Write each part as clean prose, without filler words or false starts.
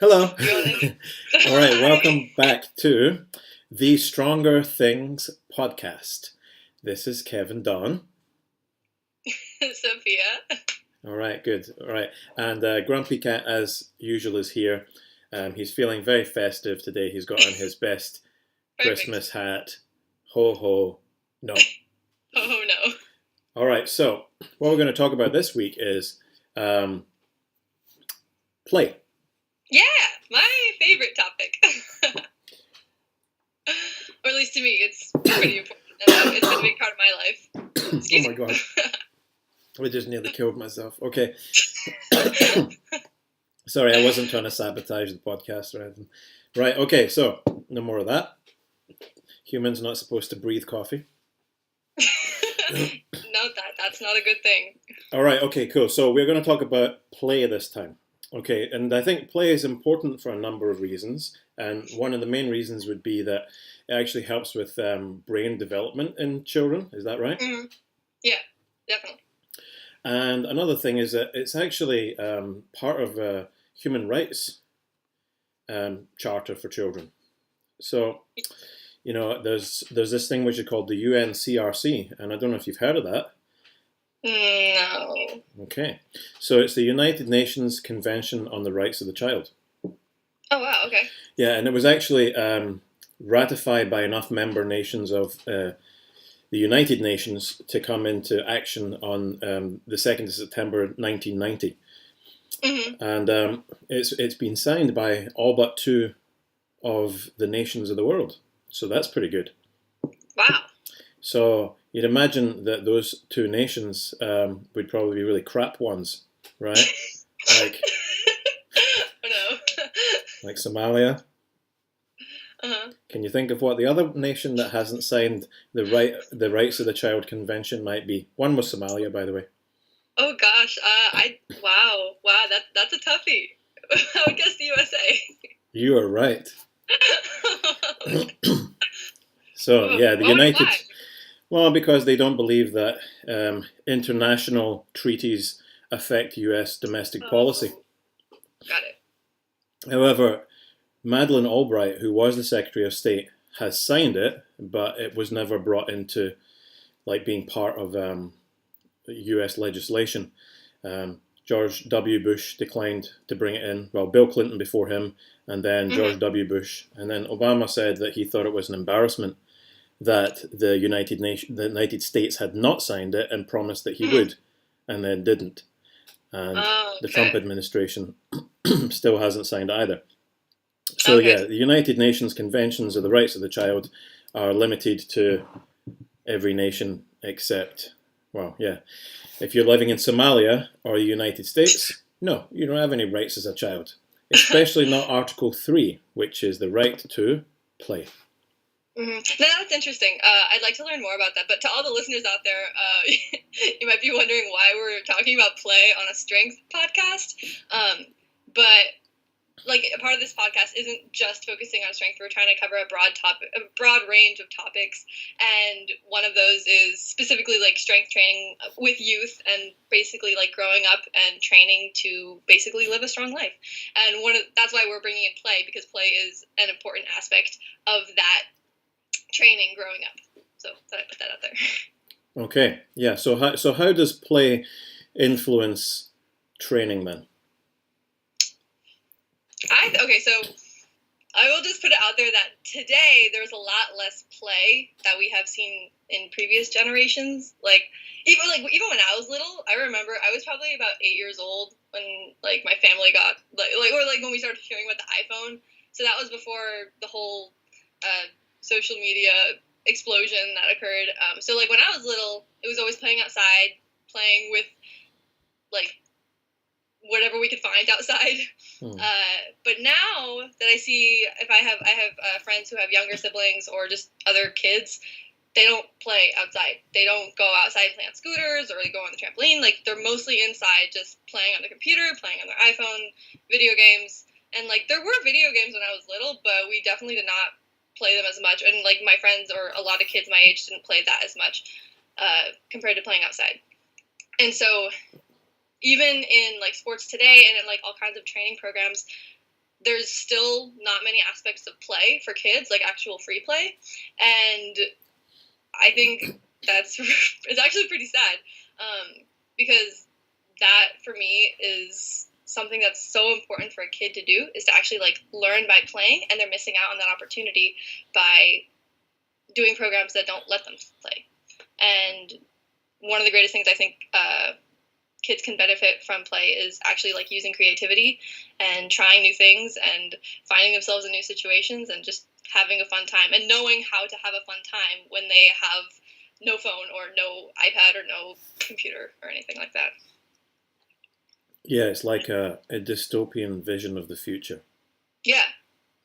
Hello. Rolling. All right, Hi, welcome back to the Stronger Things podcast. This is Kevin Don. Sophia. All right, good. All right, and Grumpy Cat, as usual, is here. He's feeling very festive today. He's got on his best Perfect. Christmas hat. Ho ho. No. Oh no. All right, so what we're going to talk about this week is um, play. Yeah, my favorite topic. Or at least to me, it's pretty important. And it's been a big part of my life. Oh Excuse my god, I just nearly killed myself. Okay. me. Sorry, I wasn't trying to sabotage the podcast or anything. Right, okay, so no more of that. Humans not supposed to breathe coffee. Note that's not a good thing. All right, okay, cool. So we're going to talk about play this time. Okay, and I think play is important for a number of reasons. And one of the main reasons would be that it actually helps with brain development in children. Is that right? Hmm. Yeah, definitely. And another thing is that it's actually part of a human rights charter for children. So there's this thing which is called the UNCRC, and I don't know if you've heard of that. No. Okay, so it's the United Nations Convention on the Rights of the Child. Oh wow. Okay. Yeah, and it was actually ratified by enough member nations of the United Nations to come into action on the 2nd of September 1990. Hmm. And it's been signed by all but two of the nations of the world. So that's pretty good. Wow. So you'd imagine that those two nations would probably be really crap ones, right? Like Oh no. like Somalia. Uh-huh. Can you think of what the other nation that hasn't signed the Rights of the Child Convention might be? One was Somalia, by the way. Oh gosh. Wow. That's a toughie. I would guess the USA. You are right. So Oh, yeah, the United. why? Well, because they don't believe that international treaties affect U.S. domestic policy. Oh, got it. However, Madeleine Albright, who was the Secretary of State, has signed it, but it was never brought into like being part of U.S. legislation. George W. Bush declined to bring it in. Well, Bill Clinton before him, and then Hmm. George W. Bush, and then Obama said that he thought it was an embarrassment that the United States had not signed it and promised that he Hmm. would, and then didn't. And Oh, the Trump okay. administration still hasn't signed either. So Okay. yeah, the United Nations Conventions of the Rights of the Child are limited to every nation except, well, yeah, if you're living in Somalia or the United States, no, you don't have any rights as a child, especially not Article 3, which is the right to play. Hmm. No, that's interesting. I'd like to learn more about that. But to all the listeners out there, you might be wondering why we're talking about play on a strength podcast. But like a part of this podcast isn't just focusing on strength. We're trying to cover a broad range of topics, and one of those is specifically like strength training with youth, and basically like growing up and training to basically live a strong life. And that's why we're bringing in play, because play is an important aspect of that training growing up. So thought I'd put that out there. Okay, yeah. So how does play influence training then? Okay, so I will just put it out there that today there's a lot less play that we have seen in previous generations. Even when I was little, I remember I was probably about 8 years old when like my family got when we started hearing about the iPhone. So that was before the whole social media explosion that occurred. So like when I was little, it was always playing outside, playing with like whatever we could find outside. Hmm. But now that I see, if I have friends who have younger siblings or just other kids, they don't play outside. They don't go outside and play on scooters or they go on the trampoline. Like they're mostly inside, just playing on the computer, playing on their iPhone, video games. And like there were video games when I was little, but we definitely did not play them as much. And like my friends or a lot of kids my age didn't play that as much compared to playing outside. And so even in like sports today and in like all kinds of training programs, there's still not many aspects of play for kids, like actual free play, and I think it's actually pretty sad, because that for me is something that's so important for a kid to do, is to actually like learn by playing, and they're missing out on that opportunity by doing programs that don't let them play. And one of the greatest things I think kids can benefit from play is actually like using creativity and trying new things and finding themselves in new situations and just having a fun time and knowing how to have a fun time when they have no phone or no iPad or no computer or anything like that. Yeah, it's like a dystopian vision of the future. Yeah,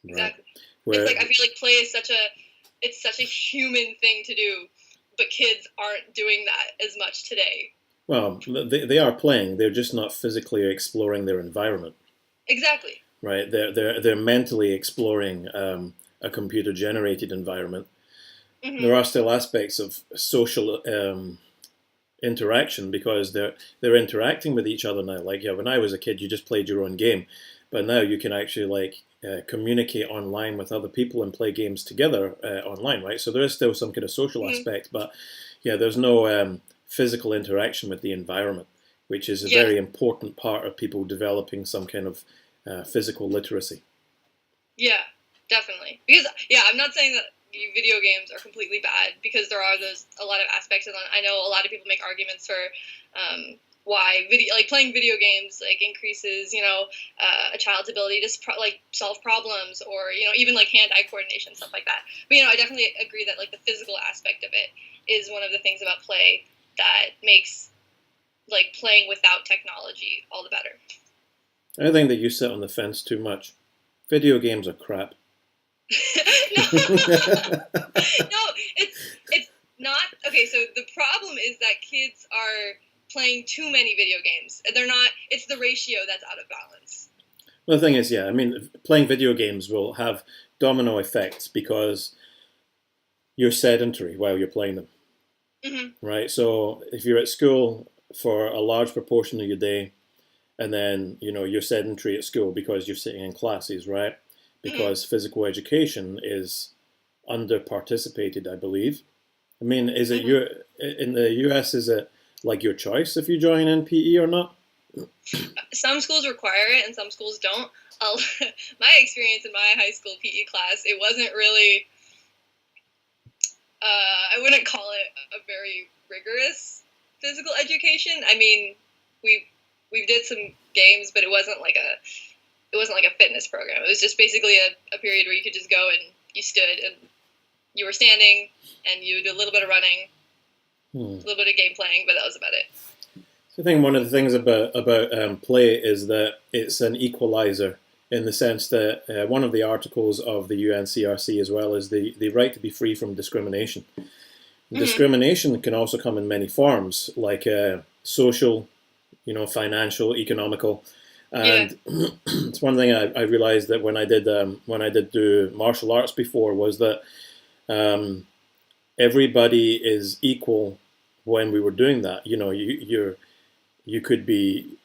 right? Exactly. Where, it's like I feel like play is such a human thing to do, but kids aren't doing that as much today. Well, they are playing. They're just not physically exploring their environment. Exactly. Right. They're mentally exploring a computer-generated environment. Mm-hmm. There are still aspects of social interaction because they're interacting with each other now. Like, yeah, when I was a kid, you just played your own game, but now you can actually like communicate online with other people and play games together online, right? So there is still some kind of social mm-hmm. aspect, but yeah, there's no physical interaction with the environment, which is a very important part of people developing some kind of physical literacy. Yeah, definitely. Because I'm not saying that video games are completely bad, because there are a lot of aspects of them. I know a lot of people make arguments for why playing video games like increases a child's ability to solve problems, or even like hand-eye coordination, stuff like that. But I definitely agree that like the physical aspect of it is one of the things about play that makes like playing without technology all the better. I think that you sit on the fence too much. Video games are crap. No, it's not. Okay, so the problem is that kids are playing too many video games. They're not. It's the ratio that's out of balance. Well, the thing is, I mean, playing video games will have domino effects because you're sedentary while you're playing them. Mm-hmm. Right? So if you're at school for a large proportion of your day, and then you're sedentary at school because you're sitting in classes, right? Because mm-hmm. physical education is under-participated, I believe. I mean, is it mm-hmm. in the US, is it like your choice if you join in PE or not? Some schools require it and some schools don't. My experience in my high school PE class, it wasn't really, I wouldn't call it a very rigorous physical education. I mean, we did some games, but it wasn't like a fitness program. It was just basically a period where you could just go and you stood and you were standing and you did a little bit of running, a little bit of game playing, but that was about it. So I think one of the things about play is that it's an equalizer, in the sense that one of the articles of the UNCRC as well is the right to be free from discrimination. Mm-hmm. Discrimination can also come in many forms, like social, financial, economical. And it's one thing I realized that when I did do martial arts before was that everybody is equal when we were doing that. You could be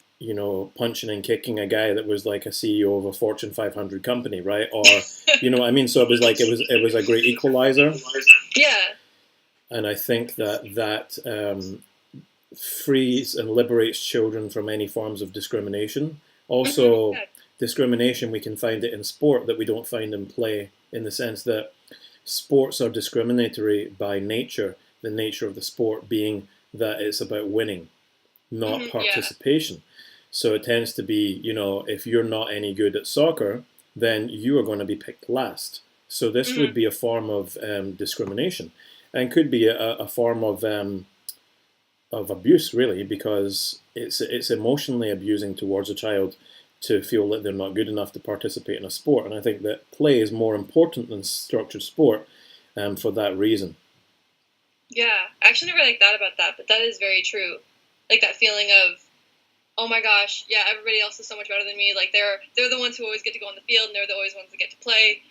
punching and kicking a guy that was like a CEO of a Fortune 500 company, right? Or what I mean. So it was a great equalizer. Yeah. And I think that frees and liberates children from any forms of discrimination. Also, discrimination, we can find it in sport that we don't find in play, in the sense that sports are discriminatory by nature, the nature of the sport being that it's about winning, not participation. Yeah. So it tends to be, if you're not any good at soccer, then you are going to be picked last. So this would be a form of discrimination, and could be a form of abuse, really, because it's emotionally abusing towards a child to feel that they're not good enough to participate in a sport. And I think that play is more important than structured sport for that reason. Yeah, I actually never thought about that, but that is very true. Like that feeling of, oh my gosh, yeah, everybody else is so much better than me. Like they're the ones who always get to go on the field, and they're always ones that get to play.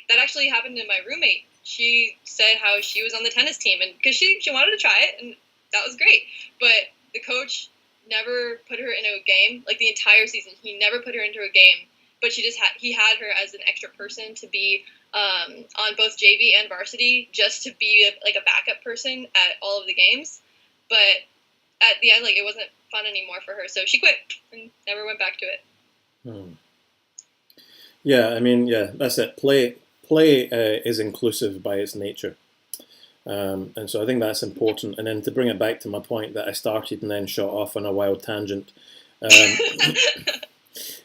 That actually happened to my roommate. She said how she was on the tennis team, and because she wanted to try it, and that was great. But the coach never put her into a game, like the entire season. He never put her into a game but he had her as an extra person to be on both JV and varsity, just to be a backup person at all of the games. But at the end, it wasn't fun anymore for her, so she quit and never went back to it. Yeah, I mean, that's it. Play is inclusive by its nature. And so I think that's important. And then to bring it back to my point that I started and then shot off on a wild tangent,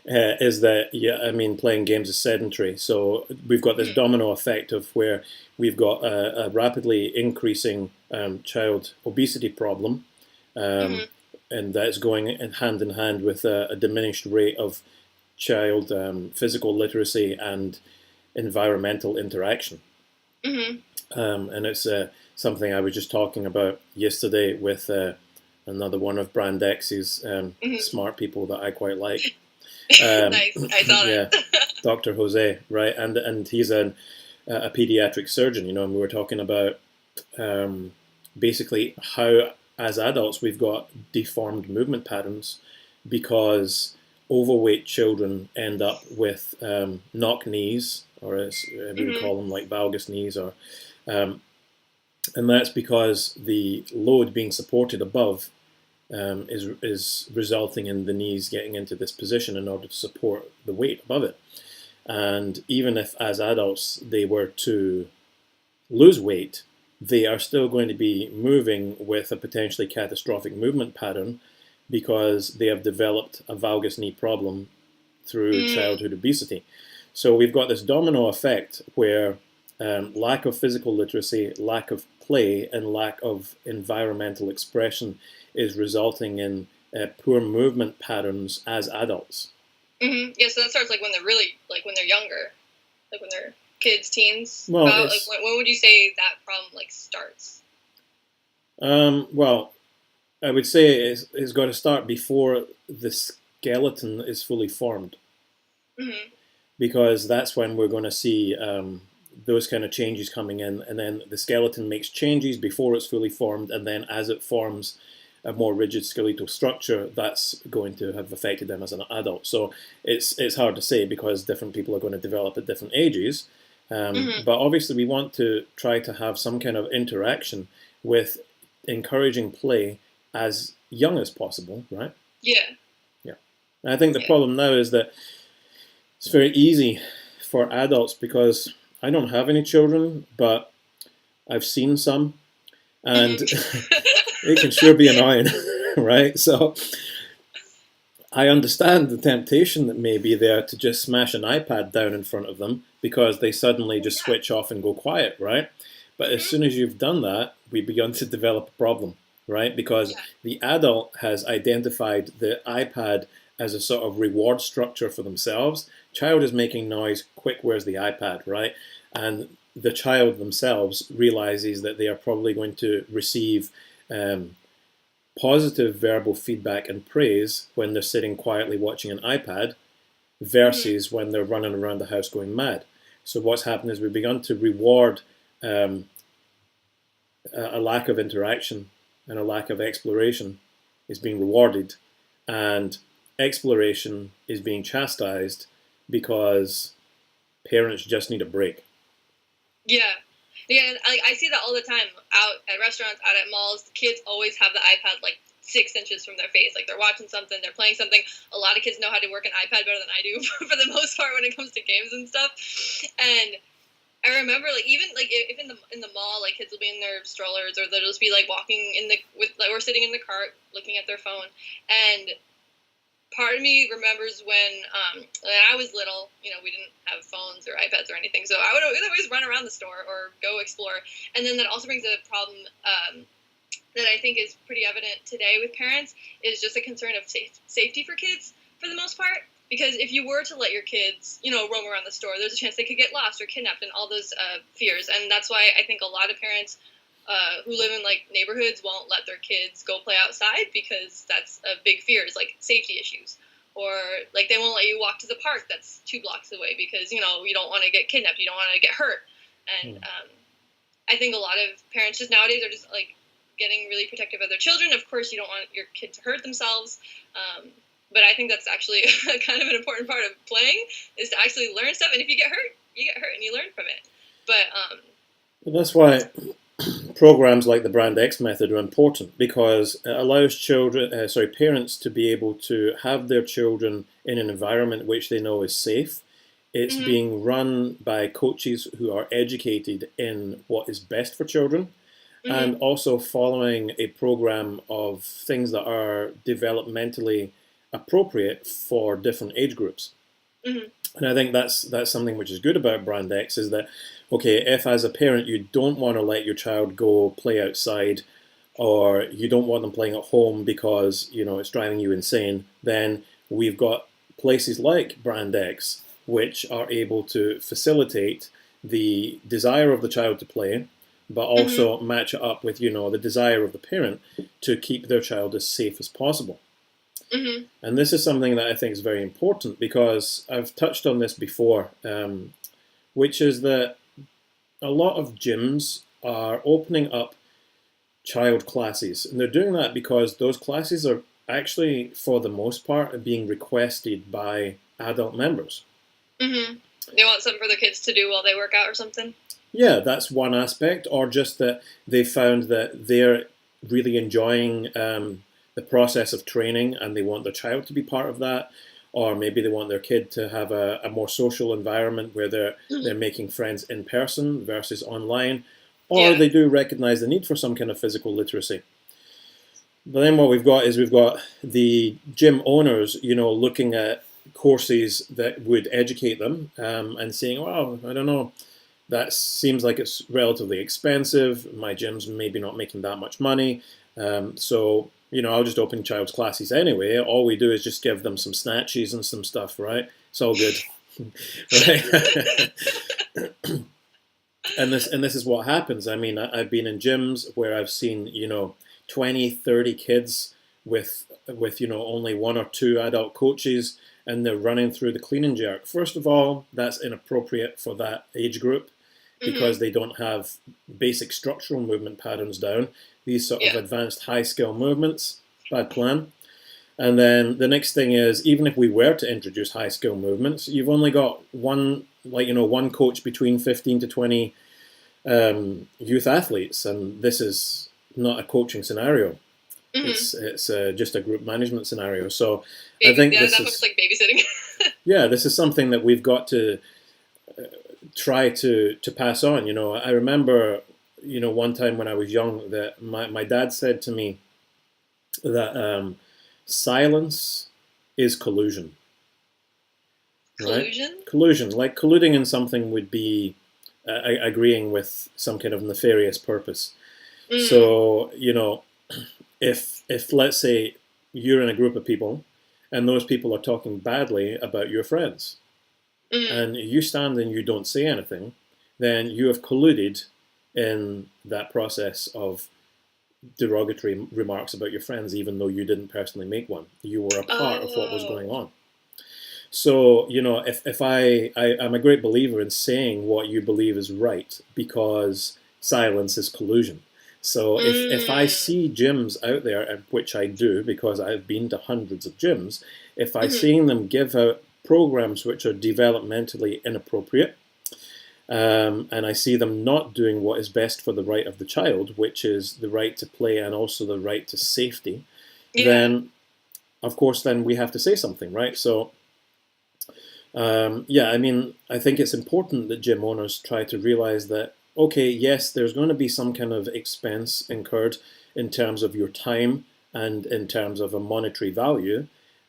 is that, I mean, playing games is sedentary. So we've got this domino effect of where we've got a rapidly increasing child obesity problem, and that's going hand in hand with a diminished rate of child physical literacy and environmental interaction. And it's something I was just talking about yesterday with another one of Brand X's smart people that I quite like. Nice, I saw that. Dr. Jose, right? And he's a pediatric surgeon, and we were talking about basically how, as adults, we've got deformed movement patterns because overweight children end up with knock knees, or as we would call them, like valgus knees, or and that's because the load being supported above is resulting in the knees getting into this position in order to support the weight above it. And even if, as adults, they were to lose weight, they are still going to be moving with a potentially catastrophic movement pattern because they have developed a valgus knee problem through childhood obesity. So we've got this domino effect where lack of physical literacy, lack of play, and lack of environmental expression is resulting in poor movement patterns as adults. Yeah, so that starts when they're really, when they're younger, when they're kids, teens. Well, when would you say that problem starts? Well, I would say it's got to start before the skeleton is fully formed, because that's when we're going to see those kind of changes coming in, and then the skeleton makes changes before it's fully formed, and then as it forms a more rigid skeletal structure, that's going to have affected them as an adult. So it's hard to say because different people are going to develop at different ages. But obviously we want to try to have some kind of interaction with encouraging play as young as possible, right? Yeah. And I think the problem now is that it's very easy for adults, because I don't have any children, but I've seen some, and it can sure be annoying, right? So I understand the temptation that may be there to just smash an iPad down in front of them because they suddenly just switch off and go quiet, right? But as soon as you've done that, we begun to develop a problem, right? Because the adult has identified the iPad as a sort of reward structure for themselves. Child is making noise, quick, where's the iPad, right? And the child themselves realizes that they are probably going to receive positive verbal feedback and praise when they're sitting quietly watching an iPad versus when they're running around the house going mad. So what's happened is we've begun to reward a lack of interaction, and a lack of exploration is being rewarded, and exploration is being chastised because parents just need a break. Yeah, I see that all the time out at restaurants, out at malls. The kids always have the iPad 6 inches from their face. They're watching something, they're playing something. A lot of kids know how to work an iPad better than I do for the most part when it comes to games and stuff. And I remember even if in the mall, kids will be in their strollers, or they'll just be walking or sitting in the cart looking at their phone. And part of me remembers when I was little, we didn't have phones or iPads or anything, so I would always run around the store or go explore. And then that also brings a problem that I think is pretty evident today with parents, is just a concern of safety for kids for the most part. Because if you were to let your kids, roam around the store, there's a chance they could get lost or kidnapped, and all those fears. And that's why I think a lot of parents who live in neighborhoods won't let their kids go play outside, because that's a big fear, is safety issues. Or they won't let you walk to the park that's 2 blocks away because, you don't want to get kidnapped, you don't want to get hurt. And I think a lot of parents just nowadays are just getting really protective of their children. Of course, you don't want your kid to hurt themselves. But I think that's actually kind of an important part of playing, is to actually learn stuff. And if you get hurt and you learn from it. But Well, that's why programs like the Brand X method are important, because it allows parents to be able to have their children in an environment which they know is safe. It's mhm, being run by coaches who are educated in what is best for children, mhm, and also following a program of things that are developmentally appropriate for different age groups. mhm, And I think that's something which is good about Brand X, is that, okay, if as a parent you don't want to let your child go play outside, or you don't want them playing at home because it's driving you insane, then we've got places like Brand X which are able to facilitate the desire of the child to play, but mhm, also match it up with the desire of the parent to keep their child as safe as possible. mhm, And this is something that I think is very important, because I've touched on this before, which is that a lot of gyms are opening up child classes. And they're doing that because those classes are actually, for the most part, being requested by adult members. mhm. They want something for their kids to do while they work out or something. Yeah, that's one aspect, or just that they found that they're really enjoying the process of training and they want their child to be part of that, or maybe they want their kid to have a more social environment where they're Mhm. making friends in person versus online, or Yeah. they do recognize the need for some kind of physical literacy. But then what we've got the gym owners, looking at courses that would educate them, and saying, "Well, I don't know, that seems like it's relatively expensive. My gym's maybe not making that much money. So, I'll just open child's classes anyway. All we do is just give them some snatches and some stuff, right? It's all good." Right? And this is what happens. I mean, I've been in gyms where I've seen, 20, 30 kids with only one or two adult coaches, and they're running through the clean and jerk. First of all, that's inappropriate for that age group, because Mhm. they don't have basic structural movement patterns down. These sort of Yeah. advanced high skill movements, bad plan. And then the next thing is, even if we were to introduce high skill movements, you've only got one coach between 15 to 20 youth athletes, and this is not a coaching scenario. Mhm. It's just a group management scenario. So I Baby. think Yeah, this that one's is like babysitting. yeah, this is something that we've got to try to pass on. I remember one time when I was young that my dad said to me that silence is collusion, right? Collusion. Collusion, like colluding in something, would be agreeing with some kind of nefarious purpose. Mm. So if let's say you're in a group of people and those people are talking badly about your friends, Mm. and you stand and you don't say anything, then you have colluded in that process of derogatory remarks about your friends, even though you didn't personally make one. You were a part of what was Oh. going on. So, if I'm a great believer in saying what you believe is right, because silence is collusion. So if I Mm. see gyms out there, and which I do because I've been to hundreds of gyms, if I Mhm. see them give out programs which are developmentally inappropriate, and I see them not doing what is best for the right of the child, which is the right to play and also the right to safety, Yeah. then of course then we have to say something, right? So yeah, I mean, I think it's important that gym owners try to realize that, okay, yes, there's going to be some kind of expense incurred in terms of your time and in terms of a monetary value,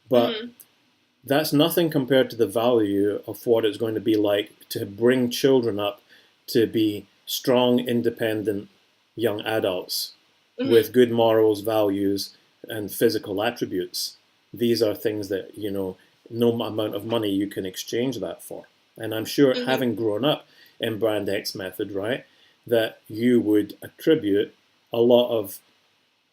but Mhm. that's nothing compared to the value of what it's going to be like to bring children up to be strong, independent young adults Mhm. with good morals, values, and physical attributes. These are things that, no amount of money you can exchange that for. And I'm sure, Mhm. having grown up in Brand X method, right, that you would attribute a lot of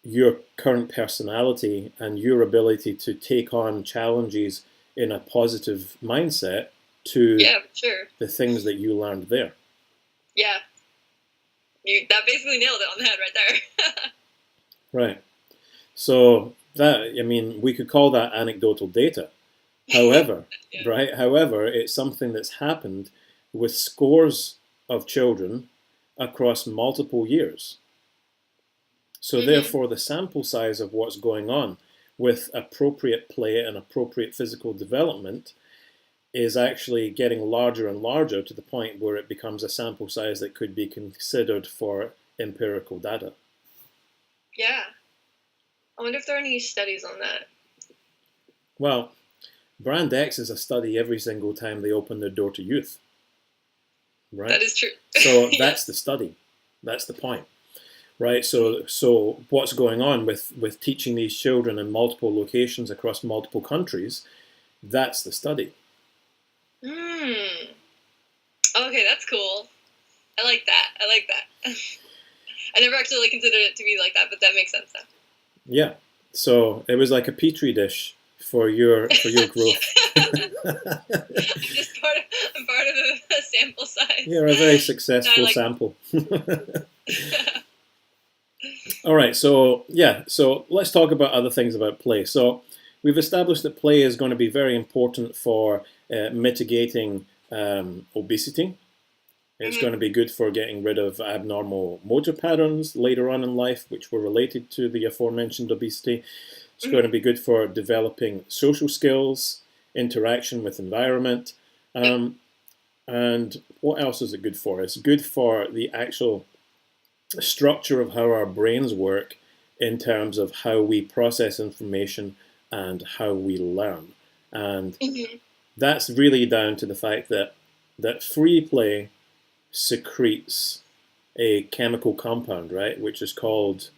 your current personality and your ability to take on challenges in a positive mindset to Yeah, for sure. the things that you learned there. Yeah. That basically nailed it on the head right there. Right. So I mean, we could call that anecdotal data. However, Yeah. right? However, it's something that's happened with scores of children across multiple years. So therefore, the sample size of what's going on with appropriate play and appropriate physical development is actually getting larger and larger to the point where it becomes a sample size that could be considered for empirical data. Yeah. I wonder if there are any studies on that. Well, Brand X is a study every single time they open their door to youth. Right? That is true. So that's the study. That's the point. Right? So what's going on with teaching these children in multiple locations across multiple countries, that's the study. Okay, that's cool. I like that. I never actually considered it to be like that, but that makes sense now. Yeah. So it was like a petri dish for your growth. I'm part of a sample size. You're a very successful sample. All right. So let's talk about other things about play. So we've established that play is going to be very important for mitigating obesity. It's going to be good for getting rid of abnormal motor patterns later on in life, which were related to the aforementioned obesity. It's going to be good for developing social skills, interaction with environment. And what else is it good for? It's good for the actual structure of how our brains work in terms of how we process information and how we learn. And that's really down to the fact that free play secretes a chemical compound, right, which is called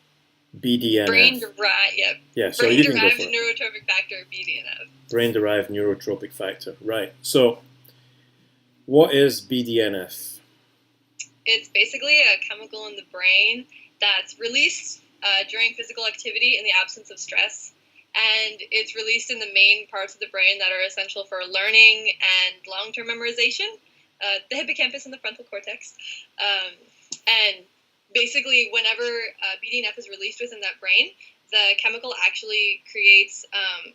BDNF. Brain-derived neurotrophic factor, BDNF. Brain-derived neurotropic factor, right. So what is BDNF? It's basically a chemical in the brain that's released during physical activity in the absence of stress. And it's released in the main parts of the brain that are essential for learning and long-term memorization. The hippocampus and the frontal cortex. And basically, whenever BDNF is released within that brain, the chemical actually creates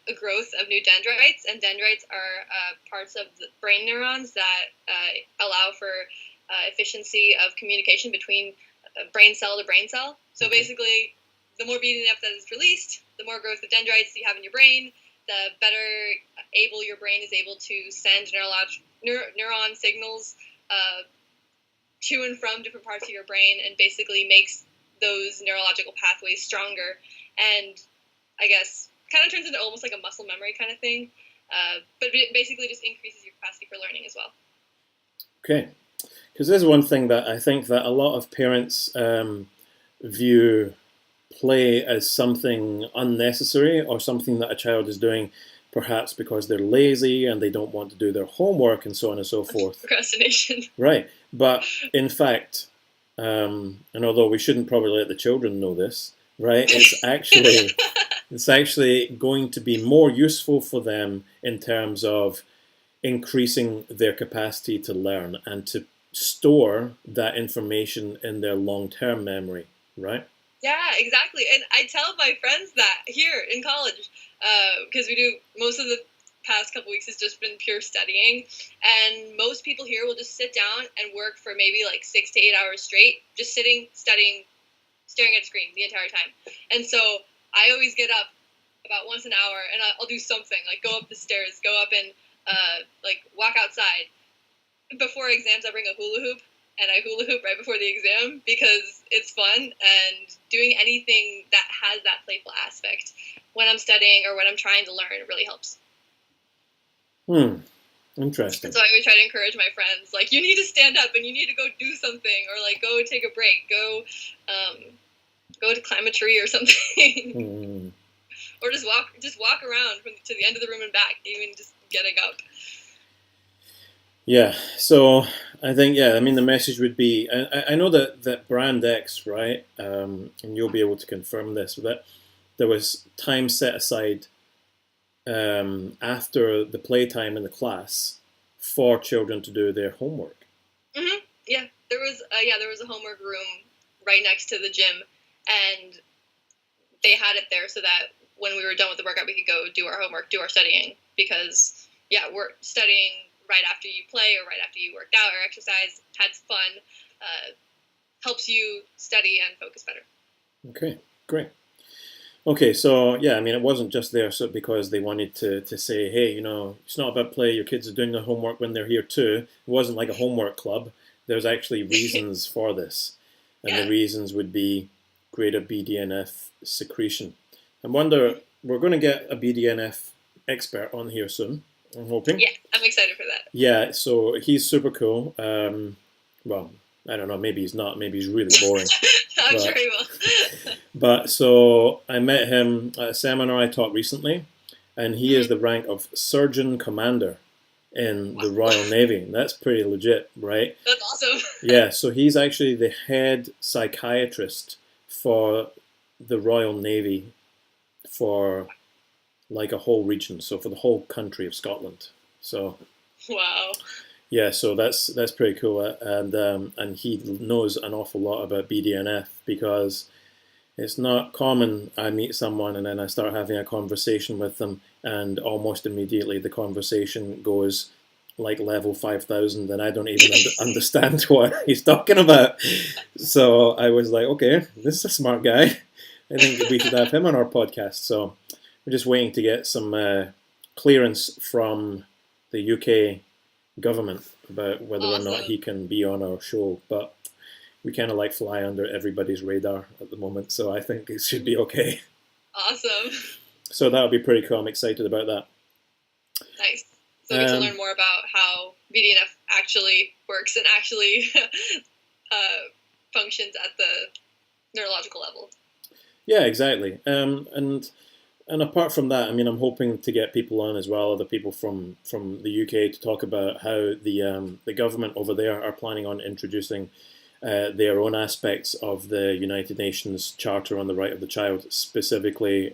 a growth of new dendrites, and dendrites are parts of the brain neurons that allow for efficiency of communication between brain cell to brain cell. So basically, the more BDNF that is released, the more growth of dendrites you have in your brain, the better able your brain is able to send neuron signals to and from different parts of your brain, and basically makes those neurological pathways stronger, and I guess kind of turns into almost like a muscle memory kind of thing, but it basically just increases your capacity for learning as well. Okay, because there's one thing that I think that a lot of parents view play as something unnecessary, or something that a child is doing perhaps because they're lazy and they don't want to do their homework and so on and so forth. Procrastination. Right. But in fact, and although we shouldn't probably let the children know this, right, it's actually going to be more useful for them in terms of increasing their capacity to learn and to store that information in their long-term memory, right? Yeah, exactly. And I tell my friends that here in college, because we do most of the past couple weeks has just been pure studying, and most people here will just sit down and work for maybe like 6 to 8 hours straight, just sitting, studying, staring at a screen the entire time. And so I always get up about once an hour, and I'll do something, like go up the stairs, go up and like walk outside. Before exams, I bring a hula hoop, and I hula hoop right before the exam because it's fun, and doing anything that has that playful aspect when I'm studying or when I'm trying to learn really helps. Interesting. So I always try to encourage my friends, like, you need to stand up and you need to go do something, or like go take a break, go to climb a tree or something, or just walk around to the end of the room and back, even just getting up. Yeah, so I think, I mean, the message would be, I know that Brand X, right, and you'll be able to confirm this, that there was time set aside after the playtime in the class for children to do their homework. Yeah, there was a homework room right next to the gym, and they had it there so that when we were done with the workout, we could go do our homework, do our studying, because we're studying right after you play or right after you worked out or exercise, had fun, helps you study and focus better. Okay, great. Okay, so yeah, I mean, it wasn't just there so because they wanted to say, hey, it's not about play. Your kids are doing their homework when they're here too. It wasn't like a homework club. There's actually reasons for this, and the reasons would be greater BDNF secretion. I wonder, we're going to get a BDNF expert on here soon, I'm hoping. Yeah, I'm excited for that. Yeah, so he's super cool. Well, I don't know, maybe he's not. Maybe he's really boring. I'm sure he will. But so I met him at a seminar I taught recently, and he is the rank of Surgeon Commander in the Royal Navy. That's pretty legit, right? That's awesome. Yeah, so he's actually the head psychiatrist for the Royal Navy for like a whole region, so for the whole country of Scotland. So wow. Yeah, so that's pretty cool, and he knows an awful lot about BDNF because it's not common. I meet someone and then I start having a conversation with them, and almost immediately the conversation goes like level 5,000, and I don't even understand what he's talking about. So I was like, okay, this is a smart guy. I think we should have him on our podcast. So we're just waiting to get some clearance from the UK government about whether or not he can be on our show, but we kind of like fly under everybody's radar at the moment, so I think it should be okay. Awesome. So that would be pretty cool. I'm excited about that. Nice. So we can learn more about how BDNF actually works and actually functions at the neurological level. Yeah, exactly. And apart from that, I mean, I'm hoping to get people on as well, other people from the UK, to talk about how the government over there are planning on introducing their own aspects of the United Nations Charter on the Right of the Child, specifically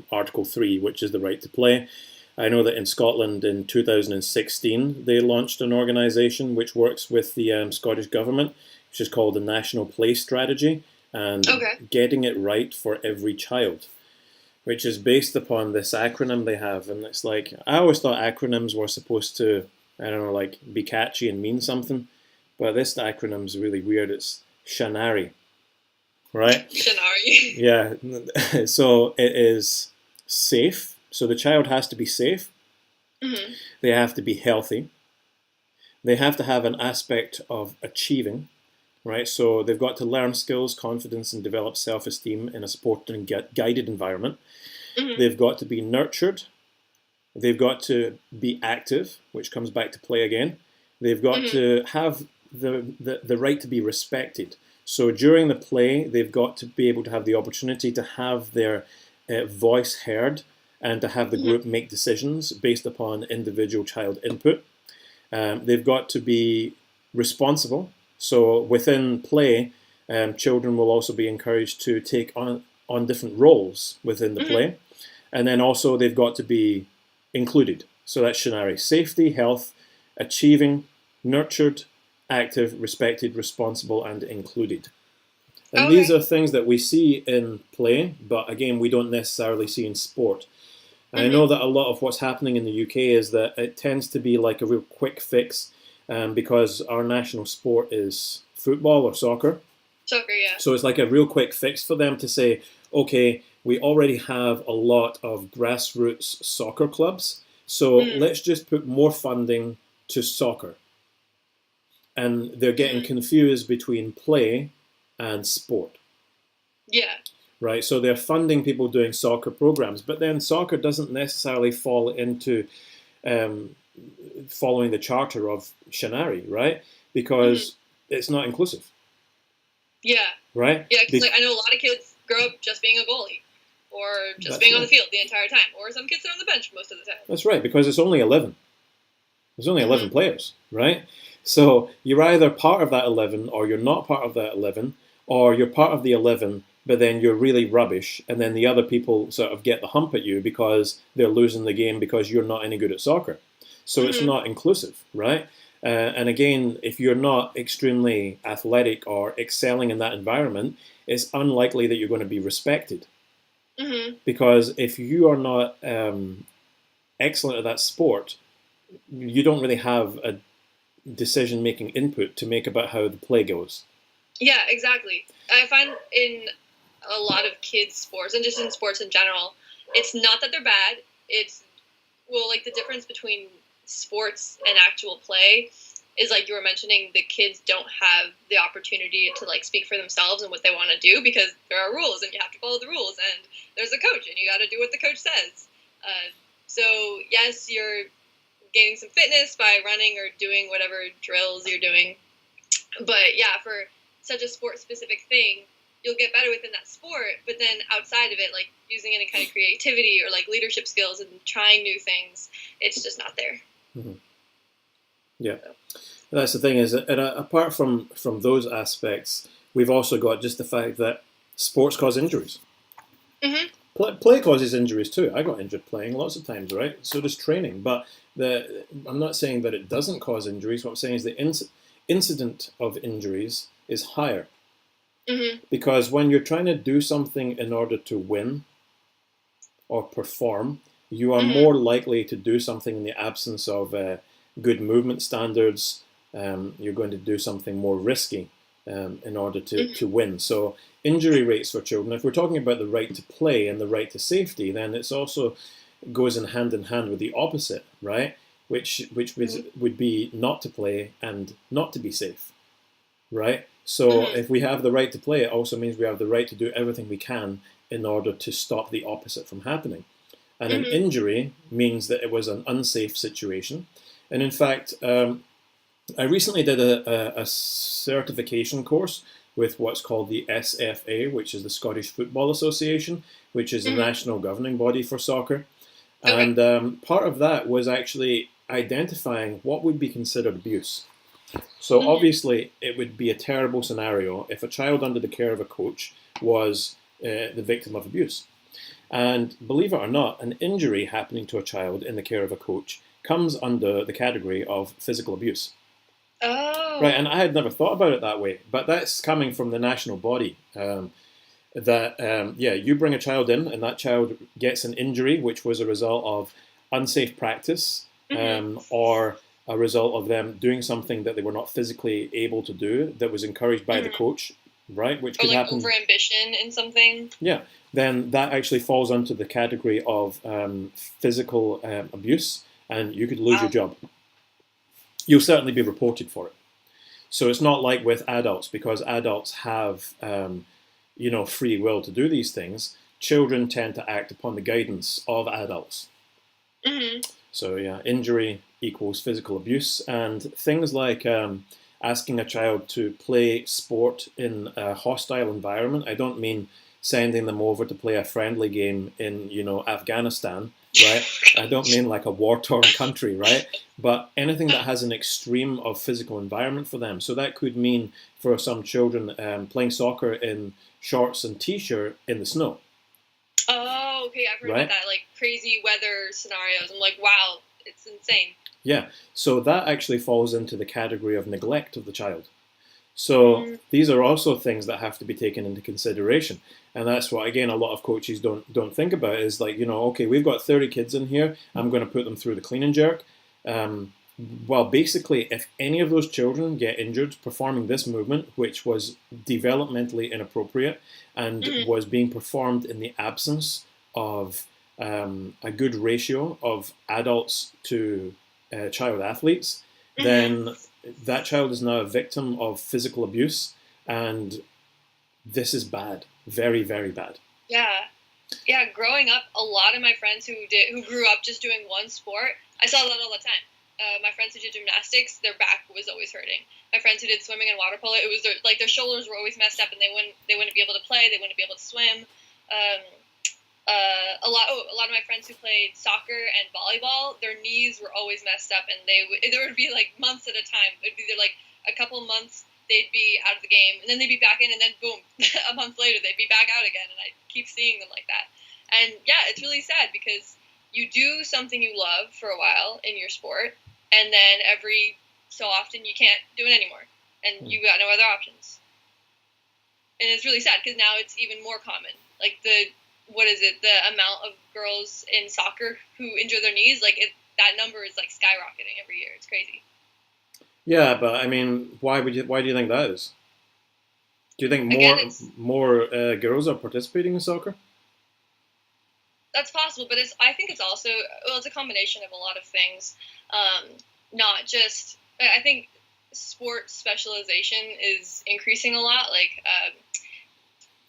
Article 3, which is the right to play. I know that in Scotland in 2016, they launched an organisation which works with the Scottish Government, which is called the National Play Strategy, and Getting It Right for Every Child, which is based upon this acronym they have. And it's like, I always thought acronyms were supposed to, I don't know, like be catchy and mean something. But this acronym's really weird. It's SHANARI, right? SHANARI. Yeah. So it is safe. So the child has to be safe. Mm-hmm. They have to be healthy. They have to have an aspect of achieving. Right, so they've got to learn skills, confidence, and develop self-esteem in a supported and guided environment. Mm-hmm. They've got to be nurtured. They've got to be active, which comes back to play again. They've got to have the right to be respected. So during the play, they've got to be able to have the opportunity to have their voice heard and to have the group make decisions based upon individual child input. They've got to be responsible. So within play, children will also be encouraged to take on different roles within the play. And then also they've got to be included. So that's SHANARI: safety, health, achieving, nurtured, active, respected, responsible, and included. And these are things that we see in play, but again, we don't necessarily see in sport. And I know that a lot of what's happening in the UK is that it tends to be like a real quick fix, because our national sport is football or soccer. Soccer, yeah. So it's like a real quick fix for them to say, okay, we already have a lot of grassroots soccer clubs, so let's just put more funding to soccer. And they're getting confused between play and sport. Yeah. Right, so they're funding people doing soccer programs, but then soccer doesn't necessarily fall into following the charter of SHANARI, right? Because it's not inclusive. Yeah. Right? Yeah, because I know a lot of kids grow up just being a goalie, or just being on the field the entire time, or some kids sit on the bench most of the time. That's right, because it's only 11. There's only 11 players, right? So you're either part of that 11, or you're not part of that 11, or you're part of the 11, but then you're really rubbish, and then the other people sort of get the hump at you because they're losing the game because you're not any good at soccer. So it's not inclusive, right? And again, if you're not extremely athletic or excelling in that environment, it's unlikely that you're going to be respected. Mm-hmm. Because if you are not excellent at that sport, you don't really have a decision-making input to make about how the play goes. Yeah, exactly. I find in a lot of kids' sports, and just in sports in general, it's not that they're bad. It's, well, like the difference between sports and actual play is, like you were mentioning, the kids don't have the opportunity to like speak for themselves and what they want to do, because there are rules and you have to follow the rules, and there's a coach and you got to do what the coach says. So yes, you're gaining some fitness by running or doing whatever drills you're doing, but yeah, for such a sport specific thing, you'll get better within that sport, but then outside of it, like using any kind of creativity or like leadership skills and trying new things, it's just not there. Mm-hmm. Yeah, that's the thing, is that, and apart from those aspects, we've also got just the fact that sports cause injuries. Mm-hmm. Play causes injuries too. I got injured playing lots of times, right? So does training. But I'm not saying that it doesn't cause injuries. What I'm saying is the incident of injuries is higher. Mm-hmm. Because when you're trying to do something in order to win or perform, you are Mm-hmm. more likely to do something in the absence of good movement standards. You're going to do something more risky in order to win. So injury rates for children, if we're talking about the right to play and the right to safety, then it's also goes in hand with the opposite, right? Which would be not to play and not to be safe, right? So if we have the right to play, it also means we have the right to do everything we can in order to stop the opposite from happening. And an injury means that it was an unsafe situation. And in fact, I recently did a certification course with what's called the SFA, which is the Scottish Football Association, which is the national governing body for soccer. And part of that was actually identifying what would be considered abuse. So obviously, it would be a terrible scenario if a child under the care of a coach was the victim of abuse. And believe it or not, an injury happening to a child in the care of a coach comes under the category of physical abuse. Oh. Right, and I had never thought about it that way, but that's coming from the national body. You bring a child in, and that child gets an injury, which was a result of unsafe practice, or a result of them doing something that they were not physically able to do, that was encouraged by the coach, right? Which could happen. Over ambition in something. Yeah, then that actually falls under the category of physical abuse, and you could lose your job. You'll certainly be reported for it. So it's not like with adults, because adults have free will to do these things. Children tend to act upon the guidance of adults. Mm-hmm. So yeah, injury equals physical abuse, and things like asking a child to play sport in a hostile environment. I don't mean sending them over to play a friendly game in Afghanistan, right? I don't mean like a war-torn country, right? But anything that has an extreme of physical environment for them. So that could mean for some children playing soccer in shorts and t-shirt in the snow. Oh, okay. I've heard about that, like crazy weather scenarios. I'm like, wow, it's insane. Yeah. So that actually falls into the category of neglect of the child. So these are also things that have to be taken into consideration. And that's what, again, a lot of coaches don't think about, is like, okay, we've got 30 kids in here. I'm going to put them through the clean and jerk. Well, basically, if any of those children get injured performing this movement, which was developmentally inappropriate and was being performed in the absence of a good ratio of adults to child athletes, then that child is now a victim of physical abuse, and this is bad. Very, very bad. Yeah. Growing up, a lot of my friends who grew up just doing one sport, I saw that all the time. My friends who did gymnastics, their back was always hurting. My friends who did swimming and water polo, it was their shoulders were always messed up, and they wouldn't be able to play. They wouldn't be able to swim. A lot of my friends who played soccer and volleyball, their knees were always messed up, and there would be like months at a time. It would be like a couple of months they'd be out of the game, and then they'd be back in, and then boom, a month later they'd be back out again, and I keep seeing them like that. And yeah, it's really sad, because you do something you love for a while in your sport, and then every so often you can't do it anymore, and you got no other options. And it's really sad, because now it's even more common. Like what is it? The amount of girls in soccer who injure their knees, like that number is like skyrocketing every year. It's crazy. Yeah, but I mean, why do you think that is? Do you think Again, more girls are participating in soccer? That's possible, but I think it's also, well, it's a combination of a lot of things. Not just, I think sports specialization is increasing a lot. Like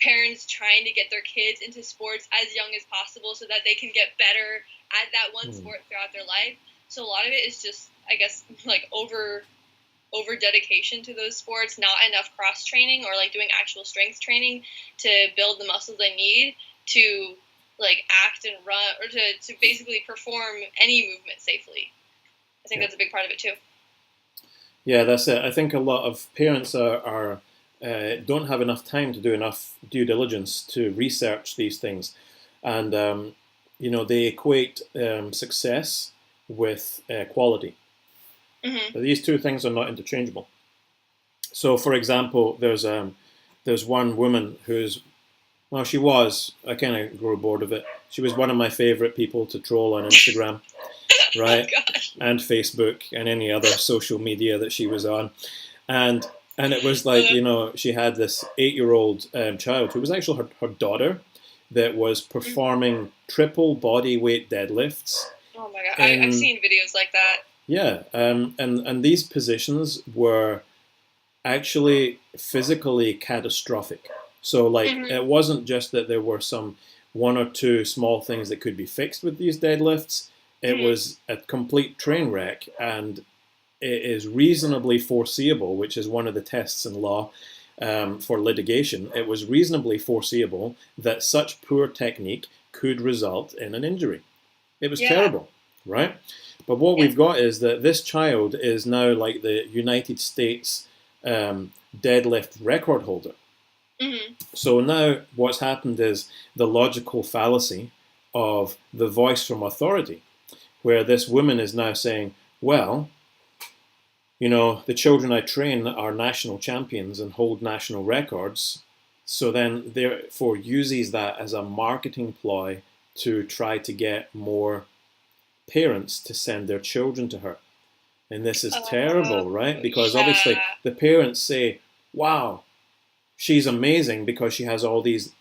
parents trying to get their kids into sports as young as possible so that they can get better at that one sport throughout their life. So a lot of it is just, I guess, like over dedication to those sports, not enough cross training or like doing actual strength training to build the muscles they need to like act and run or to basically perform any movement safely. I think that's a big part of it too. Yeah, that's it. I think a lot of parents are don't have enough time to do enough due diligence to research these things, and they equate success with quality. Mm-hmm. But these two things are not interchangeable. So, for example, there's one woman who's, well, she was, I kind of grew bored of it. She was one of my favorite people to troll on Instagram, right? Oh, and Facebook and any other social media that she was on. And it was like, she had this 8-year-old child who was actually her daughter that was performing triple body weight deadlifts. Oh my God, I've seen videos like that. Yeah, and these positions were actually physically catastrophic. So, like, it wasn't just that there were some one or two small things that could be fixed with these deadlifts. It was a complete train wreck, and it is reasonably foreseeable, which is one of the tests in law for litigation. It was reasonably foreseeable that such poor technique could result in an injury. It was terrible, right? But what we've got is that this child is now like the United States deadlift record holder. Mm-hmm. So now what's happened is the logical fallacy of the voice from authority, where this woman is now saying, well, the children I train are national champions and hold national records. So then therefore uses that as a marketing ploy to try to get more parents to send their children to her. And this is terrible, right? Because obviously the parents say, wow, she's amazing because she has all these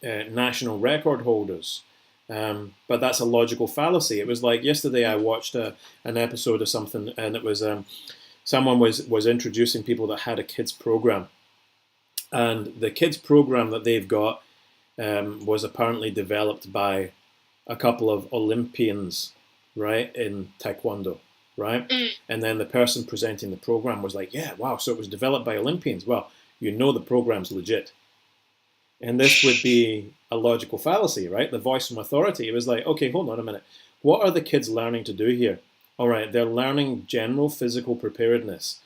national record holders. But that's a logical fallacy. It was like yesterday I watched an episode of something, and it was someone was introducing people that had a kids program. And the kids program that they've got was apparently developed by a couple of Olympians, right, in Taekwondo, right? And then the person presenting the program was like, yeah, wow, so it was developed by Olympians. Well, the program's legit. And this would be a logical fallacy, right? The voice from authority. It was like, okay, hold on a minute. What are the kids learning to do here? All right, they're learning general physical preparedness.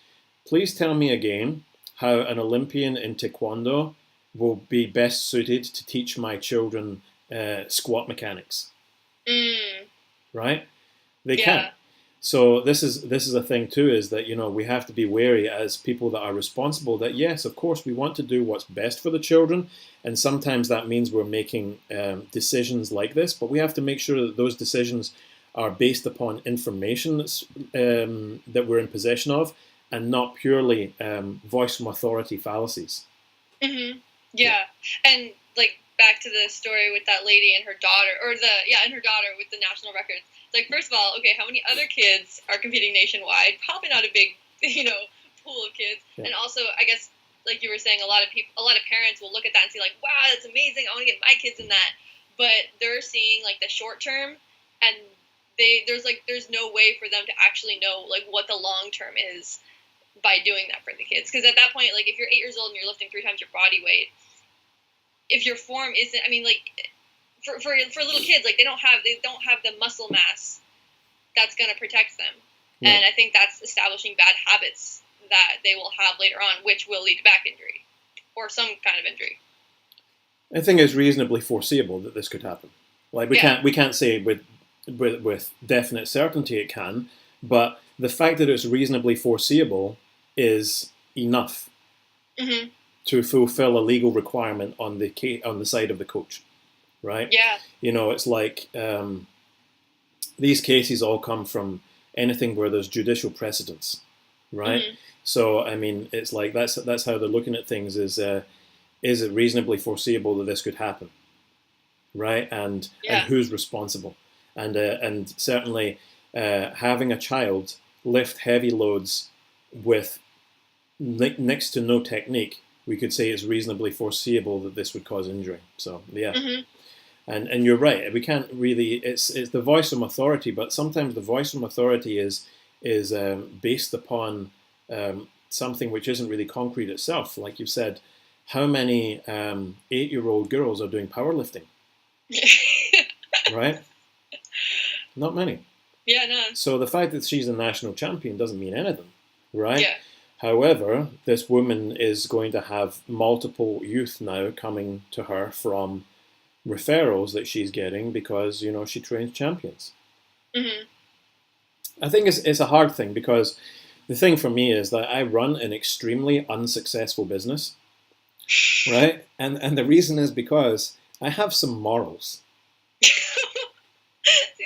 Please tell me again how an Olympian in Taekwondo will be best suited to teach my children squat mechanics. Right? They can't. So this is a thing too, is that we have to be wary as people that are responsible that yes, of course, we want to do what's best for the children, and sometimes that means we're making decisions like this, but we have to make sure that those decisions are based upon information that we're in possession of, and not purely voice from authority fallacies. Mm-hmm. Yeah, and like back to the story with that lady and her daughter, and her daughter with the national records. Like, first of all, okay, how many other kids are competing nationwide? Probably not a big, pool of kids. Yeah. And also, I guess, like you were saying, a lot of parents will look at that and see like, wow, that's amazing. I want to get my kids in that. But they're seeing like the short term, and there's no way for them to actually know like what the long term is by doing that for the kids. Because at that point, like if you're 8 years old and you're lifting 3 times your body weight, if your form isn't, for little kids, like they don't have the muscle mass that's going to protect them. No. And I think that's establishing bad habits that they will have later on, which will lead to back injury or some kind of injury. I think it's reasonably foreseeable that this could happen. Like we can't say with definite certainty it can, but the fact that it's reasonably foreseeable is enough to fulfill a legal requirement on the side of the coach. right? Yeah. It's like these cases all come from anything where there's judicial precedence, right? Mm-hmm. So I mean, it's like that's how they're looking at things. Is it reasonably foreseeable that this could happen, right? And who's responsible? And certainly having a child lift heavy loads with next to no technique, we could say it's reasonably foreseeable that this would cause injury. So yeah. Mm-hmm. And you're right. We can't really. It's the voice from authority, but sometimes the voice from authority is based upon something which isn't really concrete itself. Like you said, how many 8-year-old girls are doing powerlifting? Right? Not many. Yeah, no. So the fact that she's a national champion doesn't mean anything, right? Yeah. However, this woman is going to have multiple youth now coming to her from referrals that she's getting because she trains champions. Mm-hmm. I think it's a hard thing because the thing for me is that I run an extremely unsuccessful business, right? And the reason is because I have some morals. See,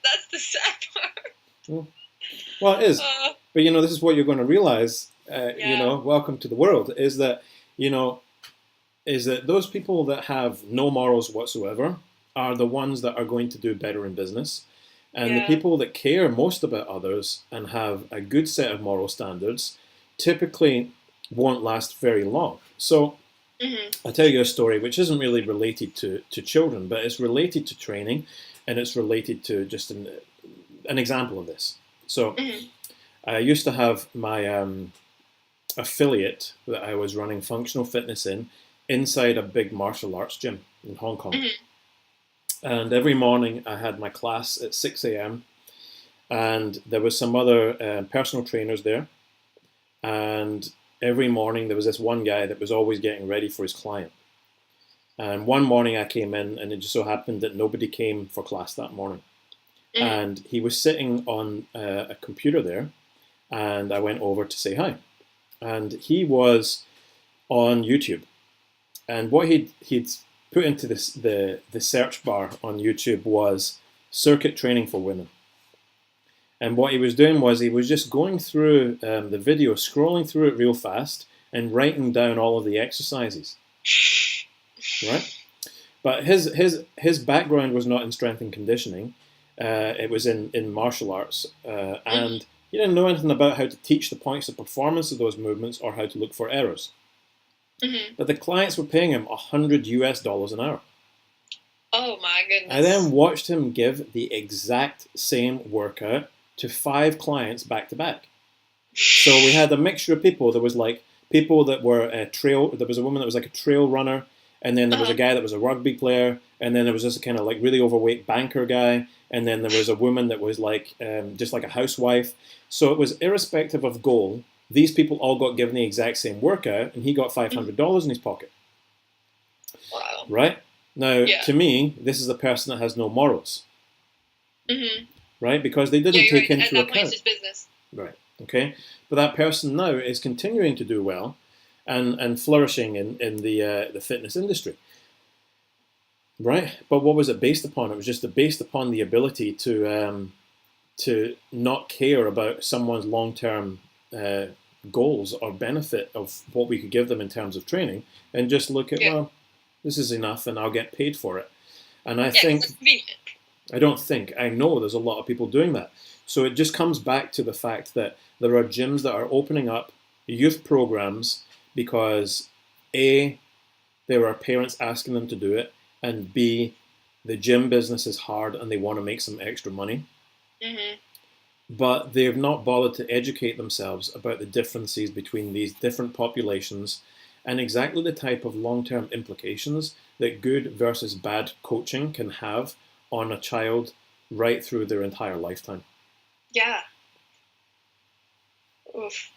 that's the sad part. Well, it is. But this is what you're going to realize. Welcome to the world. Is that those people that have no morals whatsoever are the ones that are going to do better in business. And the people that care most about others and have a good set of moral standards typically won't last very long. So I'll tell you a story which isn't really related to children, but it's related to training, and it's related to just an example of this. So I used to have my affiliate that I was running functional fitness inside a big martial arts gym in Hong Kong. And every morning I had my class at 6 a.m. and there was some other personal trainers there. And every morning there was this one guy that was always getting ready for his client. And one morning I came in and it just so happened that nobody came for class that morning. And he was sitting on a computer there, and I went over to say hi. And he was on YouTube. And what he'd put into the search bar on YouTube was circuit training for women. And what he was doing was he was just going through the video, scrolling through it real fast, and writing down all of the exercises. Right? But his background was not in strength and conditioning. It was in martial arts. And he didn't know anything about how to teach the points of performance of those movements or how to look for errors. But the clients were paying him $100 an hour. Oh my goodness. I then watched him give the exact same workout to 5 clients back to back. So we had a mixture of people. There was like people that were there was a woman that was like a trail runner, and then there was a guy that was a rugby player, and then there was this kind of like really overweight banker guy, and then there was a woman that was like just like a housewife. So it was irrespective of goal. These people all got given the exact same workout, and he got $500 in his pocket. Wow. Right? Now, to me, this is a person that has no morals. Right? Because they didn't take into account. At that point, it's just business. Right. Okay. But that person now is continuing to do well and flourishing in the fitness industry. Right? But what was it based upon? It was just based upon the ability to not care about someone's long-term goals or benefit of what we could give them in terms of training, and just look at, well, this is enough and I'll get paid for it. And I know there's a lot of people doing that. So it just comes back to the fact that there are gyms that are opening up youth programs because A, there are parents asking them to do it, and B, the gym business is hard and they want to make some extra money. But they have not bothered to educate themselves about the differences between these different populations and exactly the type of long-term implications that good versus bad coaching can have on a child right through their entire lifetime. Yeah. Oof.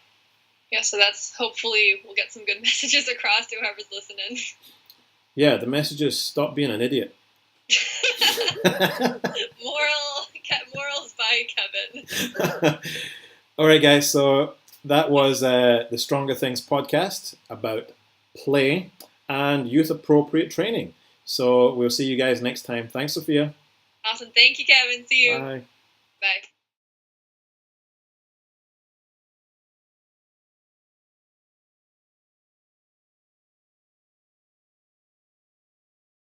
Yeah, so that's, hopefully we'll get some good messages across to whoever's listening. Yeah, the message is stop being an idiot. Morals by Kevin. All right, guys. So that was the Stronger Things podcast about play and youth-appropriate training. So we'll see you guys next time. Thanks, Sophia. Awesome. Thank you, Kevin. See you. Bye. Bye.